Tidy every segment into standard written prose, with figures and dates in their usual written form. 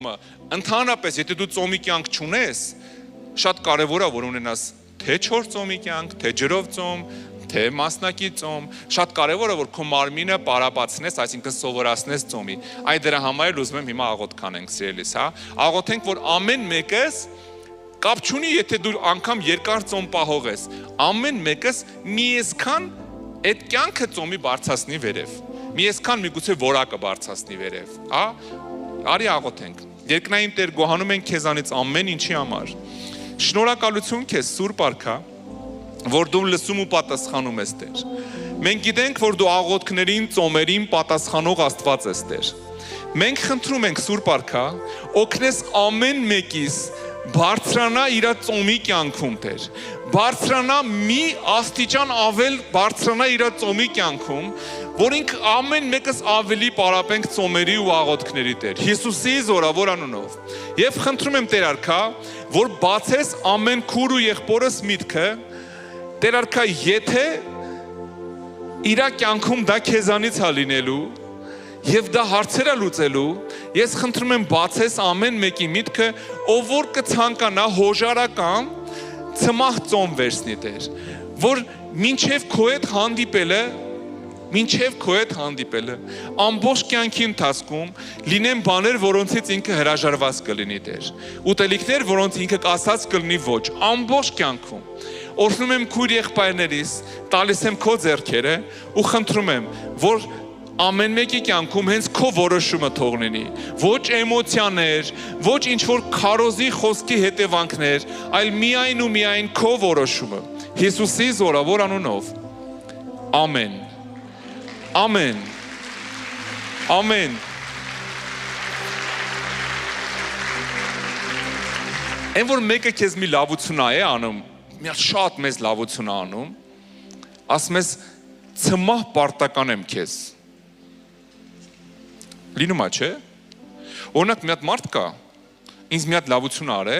Ընդհանրապես, եթե դու ծոմի կյանք չունես, շատ կարևոր է, որ ունենաս թե 4 ծոմի կյանք, թե ջրով ծոմ, թե մասնակի ծոմ, շատ կարևոր է, որ քո մարմինը պարապացնես, այսինքն սովորացնես ծոմի։ Այդ դրա համար էլ ուզում եմ հիմա աղոթք անենք, սիրելիս, հա։ Աղոթենք, որ ամեն մեկս կապ չունի, եթե դու անգամ երկար ծոմ պահող ես, ամեն մեկս մի այսքան այդ կյանքը ծոմի բարձրացնի վերև։ Մի այսքան միգուցե որակը բարձրացնի վերև, հա։ Արի աղոթենք։ Երկնային Տեր, գոհանում ենք քեզանից ամեն ինչի համար։ Շնորհակալություն քեզ, Սուրբ Արքա, որ դու լսում ու պատասխանում ես, Տեր։ Մենք գիտենք, որ դու աղոթքներին, ծոմերին պատասխանող Աստված ես, Տեր։ Մենք խնդրում ենք, Սուրբ Արքա, օգնես ամեն մեկիս բարձրանա իր ծոմի կյանքում, Տեր։ Բարձրանա մի աստիճան ավել բարձրանա իր ծոմի կյանքում, որ ինք ամեն մեկս ավելի պարապենք ծոմերի ու աղոթքների, Տեր, Հիսուսի զորավոր անունով։ Եվ խնդրում եմ, Տեր Արքա, որ բացես ամեն քուր ու եղբորս միտքը, Տեր Արքա, եթե իր կյանքում դա քեզանից է լինելու, եւ դա հարցերը լուծելու, ես խնդրում եմ բացես ամեն մեկի միտքը, ով որ կցանկանա հոժարական ծմահ ծոմ վերցնի, Տեր, որ մինչև քո հետ հանդիպելը, ամբողջ կյանքի ընթացքում լինեն բաներ, որոնցից ինքը հրաժարված կլինի, Տեր, ուտելիքներ, որոնց ինքը կասած կլինի ոչ, ամբողջ կյանքում։ Օրհնում եմ քույր եղբայրներիս, տալիս եմ քո ձեռքերը ու խնդրում եմ, որ ամեն մեկի կյանքում հենց քո որոշումը թող լինի, ոչ էմոցիաներ, ոչ ինչ-որ քարոզի խոսքի հետևանքներ, այլ միայն ու միայն քո որոշումը, Հիսուսի զորավոր անունով, ամեն, ամեն, ամեն, են որ մեկը քեզ մի լավություն է անում, մի շատ մեծ լավություն է անում, ասում ես ծմահ պարտական եմ քեզ, լինում է, չէ, օրինակ մի հատ մարդ կա, ինձ մի հատ լավություն արե,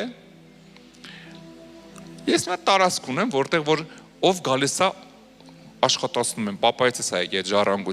ես մի հատ տարածք ունեմ, որտեղ որ ով գալիս է աշխատացնում եմ, պապայից է եկել ժառանգություն,